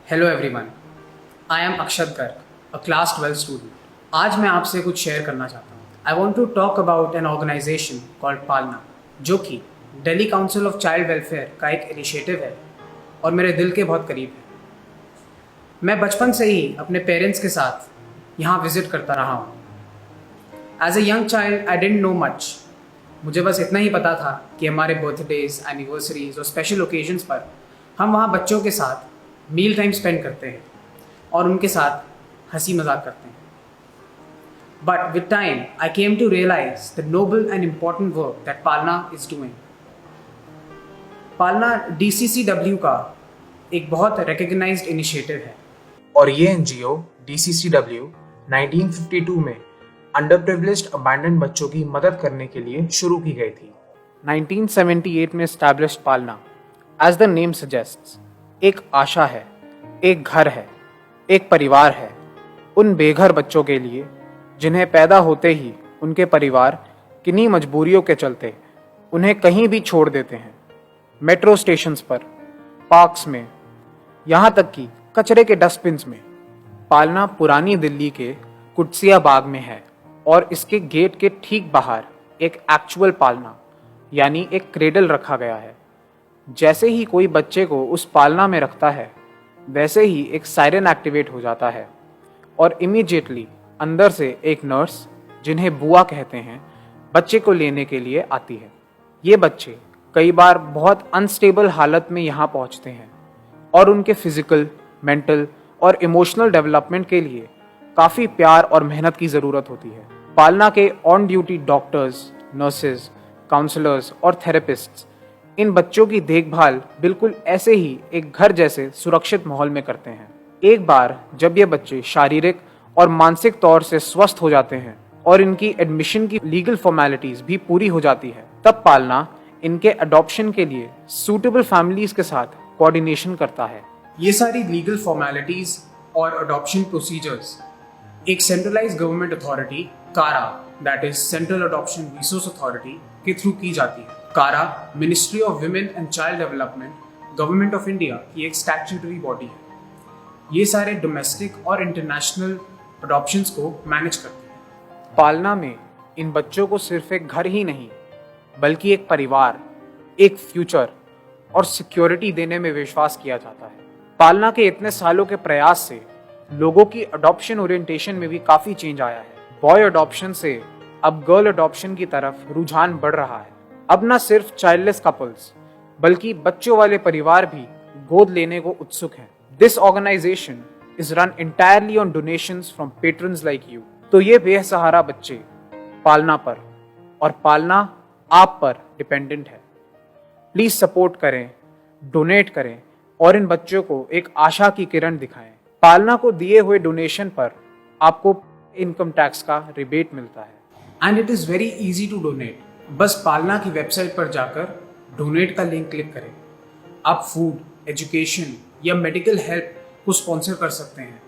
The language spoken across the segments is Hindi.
Hello everyone, I am Akshat Garg, a class 12 student. आज मैं आपसे कुछ शेयर करना चाहता हूँ। I want to talk about an organisation called Palna, जो कि Delhi council of child welfare का एक इनिशिएटिव है और मेरे दिल के बहुत करीब है। मैं बचपन से ही अपने पेरेंट्स के साथ यहाँ विजिट करता रहा हूँ। As a young child I didn't know much. मुझे बस इतना ही पता था कि हमारे बर्थडेज, एनिवर्सरीज और स्पेशल ओकेजन्स पर हम वहाँ बच्चों के साथ मील टाइम स्पेंड करते हैं और उनके साथ हंसी मजाक करते हैं। But with time I came to realise the noble and important work that Palna is doing. Palna DCCW का एक बहुत रिकग्नाइज्ड इनिशिएटिव है और ये एनजीओ DCCW 1952 में अंडर प्रिविलेज्ड अबैंडन्ड बच्चों की मदद करने के लिए शुरू की गई थी। 1978 में एस्टैब्लिश्ड पालना, एज द नेम सजेस्ट्स, एक आशा है, एक घर है, एक परिवार है उन बेघर बच्चों के लिए जिन्हें पैदा होते ही उनके परिवार किन्हीं मजबूरियों के चलते उन्हें कहीं भी छोड़ देते हैं। मेट्रो स्टेशंस पर, पार्क्स में, यहाँ तक कि कचरे के डस्टबिन्स में। पालना पुरानी दिल्ली के कुटसिया बाग में है और इसके गेट के ठीक बाहर एक एक्चुअल पालना यानी एक क्रेडल रखा गया है। जैसे ही कोई बच्चे को उस पालना में रखता है, वैसे ही एक सायरन एक्टिवेट हो जाता है और इमीडिएटली अंदर से एक नर्स, जिन्हें बुआ कहते हैं, बच्चे को लेने के लिए आती है। ये बच्चे कई बार बहुत अनस्टेबल हालत में यहाँ पहुँचते हैं और उनके फिजिकल, मेंटल और इमोशनल डेवलपमेंट के लिए काफ़ी प्यार और मेहनत की ज़रूरत होती है। पालना के on duty doctors, nurses, counsellors और थेरेपिस्ट्स इन बच्चों की देखभाल बिल्कुल ऐसे ही एक घर जैसे सुरक्षित माहौल में करते हैं। एक बार जब ये बच्चे शारीरिक और मानसिक तौर से स्वस्थ हो जाते हैं और इनकी एडमिशन की लीगल फॉर्मेलिटीज भी पूरी हो जाती है, तब पालना इनके अडॉप्शन के लिए सूटेबल फैमिलीज के साथ कोऑर्डिनेशन करता है। ये सारी लीगल फॉर्मेलिटीज और अडॉप्शन प्रोसीजर्स एक सेंट्रलाइज्ड गवर्नमेंट अथॉरिटी, कारा, that is central adoption resource authority, के थ्रू की जाती है। कारा ministry of women and child development, government of India की एक स्टैट्यूटरी बॉडी है। ये सारे डोमेस्टिक और इंटरनेशनल अडॉप्शंस को मैनेज करती है। पालना में इन बच्चों को सिर्फ एक घर ही नहीं, बल्कि एक परिवार, एक फ्यूचर और सिक्योरिटी देने में विश्वास किया जाता है। पालना के इतने सालों के प्रयास से लोगों की अडॉप्शन ओरिएंटेशन में भी काफी चेंज आया है। बॉय अडॉप्शन से अब गर्ल अडॉप्शन की तरफ रुझान बढ़ रहा है। अब न सिर्फ चाइल्डलेस कपल्स, बल्कि बच्चों वाले परिवार भी गोद लेने को उत्सुक हैं। This organisation is run entirely on donations from patrons like you। तो ये बेसहारा बच्चे पालना पर और पालना आप पर डिपेंडेंट है। प्लीज सपोर्ट करें, डोनेट करें और इन बच्चों को एक आशा की किरण दिखाएं। पालना को दिए हुए डोनेशन पर आपको इनकम टैक्स का रिबेट मिलता है and it is very easy to donate. बस पालना की वेबसाइट पर जाकर डोनेट का लिंक क्लिक करें। आप फूड, एजुकेशन या मेडिकल हेल्प को स्पॉन्सर कर सकते हैं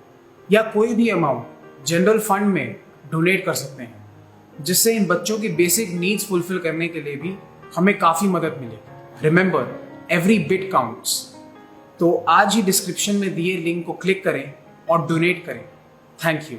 या कोई भी अमाउंट जनरल फंड में डोनेट कर सकते हैं, जिससे इन बच्चों की बेसिक नीड्स फुलफिल करने के लिए भी हमें काफ़ी मदद मिलेगी। Remember, every bit counts. तो आज ही डिस्क्रिप्शन में दिए लिंक को क्लिक करें और डोनेट करें। Thank you.